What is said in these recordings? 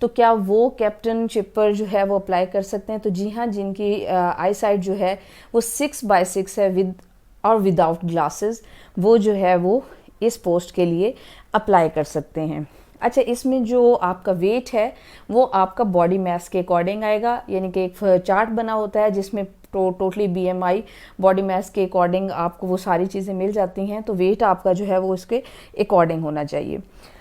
تو کیا وہ کیپٹن شپ پر جو ہے وہ اپلائی کر سکتے ہیں؟ تو جی ہاں، جن کی آئی سائٹ جو ہے وہ 6/6 ہے ود اور وداؤٹ گلاسز، وہ جو ہے وہ اس پوسٹ کے لیے اپلائی کر سکتے ہیں۔ اچھا، اس میں جو آپ کا ویٹ ہے وہ آپ کا باڈی میس کے اکارڈنگ آئے گا، یعنی کہ ایک چارٹ بنا ہوتا ہے جس میں ٹوٹلی BMI باڈی میس کے اکارڈنگ آپ کو وہ ساری چیزیں مل جاتی ہیں، تو ویٹ آپ کا جو ہے وہ اس کے اکارڈنگ ہونا چاہیے۔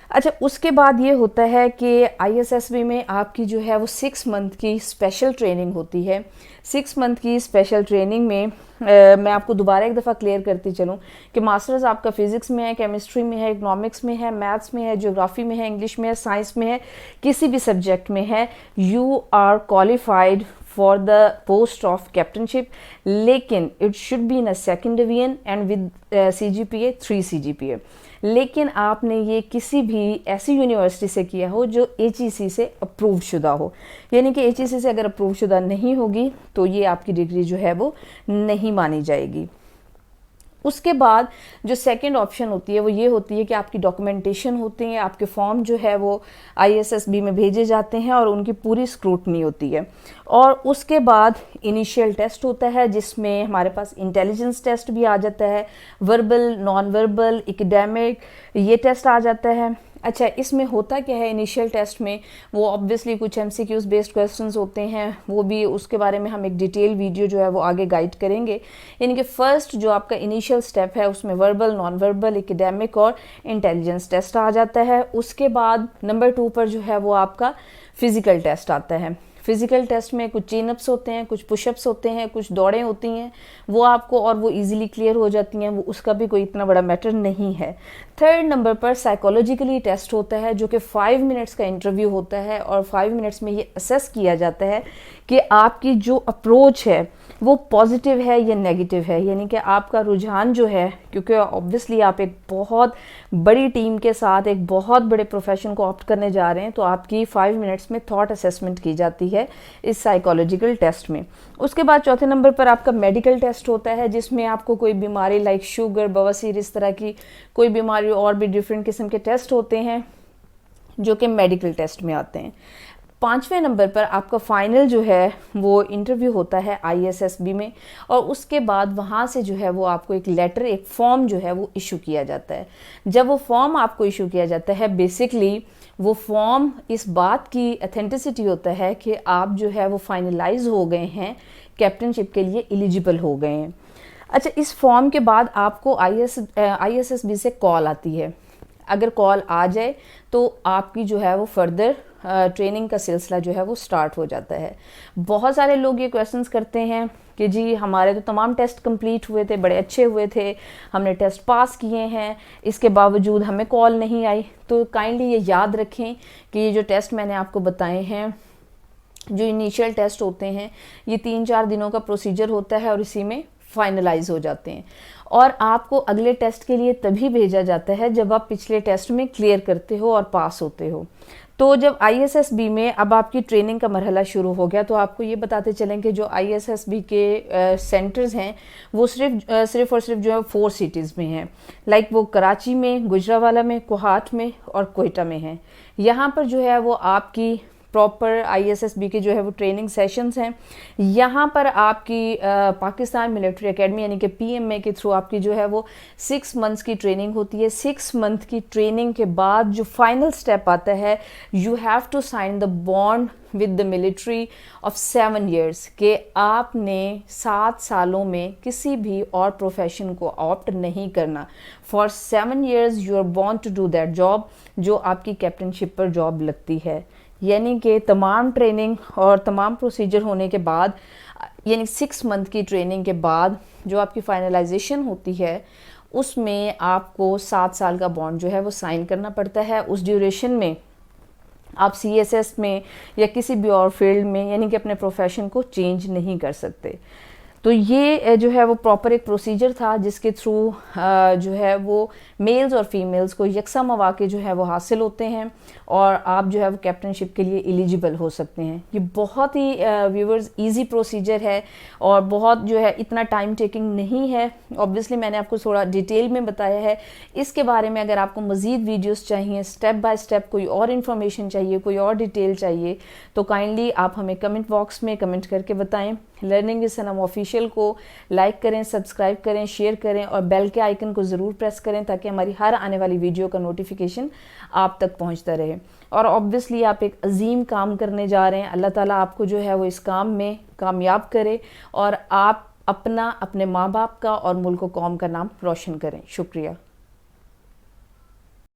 اچھا، اس کے بعد یہ ہوتا ہے کہ ISSB میں آپ کی جو ہے وہ 6 منتھ کی اسپیشل ٹریننگ ہوتی ہے۔ 6 منتھ کی اسپیشل ٹریننگ میں میں آپ کو دوبارہ ایک دفعہ کلیئر کرتی چلوں کہ ماسٹرز آپ کا فزکس میں ہے، کیمسٹری میں ہے، اکنامکس میں ہے، میتھس میں ہے، جیوگرافی میں ہے، انگلش میں ہے، سائنس میں ہے، کسی بھی سبجیکٹ میں ہے، you are qualified for the post of captainship, لیکن it should be in a second division and with CGPA 3 CGPA، لیکن آپ نے یہ کسی بھی ایسی یونیورسٹی سے کیا ہو جو HEC سے اپروو شدہ ہو، یعنی کہ HEC سے اگر اپروو شدہ نہیں ہوگی تو یہ آپ کی ڈگری جو ہے وہ نہیں مانی جائے گی۔ اس کے بعد جو سیکنڈ آپشن ہوتی ہے وہ یہ ہوتی ہے کہ آپ کی ڈاکومنٹیشن ہوتی ہیں، آپ کے فارم جو ہے وہ ISSB میں بھیجے جاتے ہیں اور ان کی پوری اسکروٹنی ہوتی ہے، اور اس کے بعد انیشیل ٹیسٹ ہوتا ہے جس میں ہمارے پاس انٹیلیجنس ٹیسٹ بھی آ جاتا ہے، وربل، نان وربل، اکیڈیمک، یہ ٹیسٹ آ جاتا ہے۔ اچھا، اس میں ہوتا کیا ہے انیشیل ٹیسٹ میں؟ وہ آبویسلی کچھ MCQs بیسڈ کویسچنز ہوتے ہیں، وہ بھی اس کے بارے میں ہم ایک ڈیٹیل ویڈیو جو ہے وہ آگے گائیڈ کریں گے، یعنی کہ فرسٹ جو آپ کا انیشیل سٹیپ ہے اس میں وربل، نان وربل، اکیڈیمک اور انٹیلیجنس ٹیسٹ آ جاتا ہے۔ اس کے بعد نمبر 2 پر جو ہے وہ آپ کا فزیکل ٹیسٹ آتا ہے۔ فزیکل ٹیسٹ میں کچھ چین اپس ہوتے ہیں، کچھ پش اپس ہوتے ہیں، کچھ دوڑیں ہوتی ہیں، وہ آپ کو اور وہ ایزیلی کلیئر ہو جاتی ہیں، وہ اس کا بھی کوئی اتنا بڑا میٹر نہیں ہے۔ 3rd نمبر پر سائیکولوجیکلی ٹیسٹ ہوتا ہے جو کہ 5 منٹس کا انٹرویو ہوتا ہے، اور 5 منٹس میں یہ اسیس کیا جاتا ہے کہ آپ کی جو اپروچ ہے وہ پازیٹیو ہے یا نیگیٹیو ہے، یعنی کہ آپ کا رجحان جو ہے، کیونکہ آبویسلی آپ ایک بہت بڑی ٹیم کے ساتھ ایک بہت بڑے پروفیشن کو آپٹ کرنے جا رہے ہیں، تو آپ کی 5 منٹس میں تھاٹ اسیسمنٹ کی جاتی ہے اس سائیکولوجیکل ٹیسٹ میں۔ اس کے بعد 4تھے نمبر پر آپ کا میڈیکل ٹیسٹ ہوتا ہے جس میں آپ کو کوئی بیماری لائک شوگر، بواسیر، اس طرح کی کوئی بیماری اور بھی ڈفرینٹ قسم کے ٹیسٹ ہوتے ہیں جو کہ میڈیکل ٹیسٹ میں آتے ہیں۔ 5ویں نمبر پر آپ کا فائنل جو ہے وہ انٹرویو ہوتا ہے ISSB میں، اور اس کے بعد وہاں سے جو ہے وہ آپ کو ایک لیٹر، ایک فارم جو ہے وہ ایشو کیا جاتا ہے۔ جب وہ فارم آپ کو ایشو کیا جاتا ہے، بیسکلی وہ فارم اس بات کی اتھینٹسٹی ہوتا ہے کہ آپ جو ہے وہ فائنلائز ہو گئے ہیں، کیپٹن شپ کے لیے ایلیجیبل ہو گئے ہیں۔ اچھا، اس فارم کے بعد آپ کو ISSB سے کال آتی ہے۔ اگر کال آ جائے تو آپ کی جو ہے وہ فردر ٹریننگ کا سلسلہ جو ہے وہ سٹارٹ ہو جاتا ہے۔ بہت سارے لوگ یہ کویسچنز کرتے ہیں کہ جی ہمارے تو تمام ٹیسٹ کمپلیٹ ہوئے تھے، بڑے اچھے ہوئے تھے، ہم نے ٹیسٹ پاس کیے ہیں، اس کے باوجود ہمیں کال نہیں آئی۔ تو کائنڈلی یہ یاد رکھیں کہ یہ جو ٹیسٹ میں نے آپ کو بتائے ہیں، جو انیشیل ٹیسٹ ہوتے ہیں، یہ 3-4 دنوں کا پروسیجر ہوتا ہے اور اسی میں فائنلائز ہو جاتے ہیں، اور آپ کو اگلے ٹیسٹ کے لیے تبھی بھیجا جاتا ہے جب آپ پچھلے ٹیسٹ میں کلیئر کرتے ہو اور پاس ہوتے ہو۔ تو جب ISSB میں اب آپ کی ٹریننگ کا مرحلہ شروع ہو گیا، تو آپ کو یہ بتاتے چلیں کہ جو ISSB کے سینٹرز ہیں وہ صرف اور صرف جو ہے 4 سٹیز میں ہیں، لائک وہ کراچی میں، گجرانوالہ میں، کوہاٹ میں اور کوئٹہ میں ہیں۔ یہاں پر جو ہے وہ آپ کی پراپر ISSB کے جو ہے وہ ٹریننگ سیشنز ہیں۔ یہاں پر آپ کی پاکستان ملٹری اکیڈمی یعنی کہ PMA کے تھرو آپ کی جو ہے وہ 6 منتھس کی ٹریننگ ہوتی ہے۔ 6 منتھ کی ٹریننگ کے بعد جو فائنل سٹیپ آتا ہے، you have to sign the bond with the military of 7 years, کہ آپ نے 7 سالوں میں کسی بھی اور پروفیشن کو آپٹ نہیں کرنا۔ For 7 years you are born to do that job, جو آپ کی کیپٹن شپ پر جاب لگتی ہے۔ یعنی کہ تمام ٹریننگ اور تمام پروسیجر ہونے کے بعد، یعنی 6 منتھ کی ٹریننگ کے بعد جو آپ کی فائنلائزیشن ہوتی ہے، اس میں آپ کو 7 سال کا بانڈ جو ہے وہ سائن کرنا پڑتا ہے۔ اس ڈیوریشن میں آپ CSS میں یا کسی بھی اور فیلڈ میں یعنی کہ اپنے پروفیشن کو چینج نہیں کر سکتے۔ تو یہ جو ہے وہ پراپر ایک پروسیجر تھا جس کے تھرو جو ہے وہ میلز اور فیمیلز کو یکساں مواقع جو ہے وہ حاصل ہوتے ہیں اور آپ جو ہے وہ کیپٹن شپ کے لیے ایلیجیبل ہو سکتے ہیں. یہ بہت ہی ویورز ایزی پروسیجر ہے اور بہت جو ہے اتنا ٹائم ٹیکنگ نہیں ہے. اوبویسلی میں نے آپ کو تھوڑا ڈیٹیل میں بتایا ہے. اس کے بارے میں اگر آپ کو مزید ویڈیوز چاہیے، اسٹیپ بائی اسٹیپ کوئی اور انفارمیشن چاہیے، کوئی اور ڈیٹیل چاہیے، تو کائنڈلی آپ ہمیں کمنٹ باکس میں کمنٹ کر کے بتائیں. لرننگ ود سنم آفیشیل کو لائک کریں، سبسکرائب کریں، شیئر کریں اور بیل کے آئیکن کو ضرور پریس کریں تاکہ ہماری ہر آنے والی ویڈیو کا نوٹیفیکیشن آپ تک پہنچتا رہے. اور اوبویسلی آپ ایک عظیم کام کرنے جا رہے ہیں. اللہ تعالیٰ آپ کو جو ہے وہ اس کام میں کامیاب کرے اور آپ اپنا، اپنے ماں باپ کا اور ملک و قوم کا نام روشن کریں. شکریہ.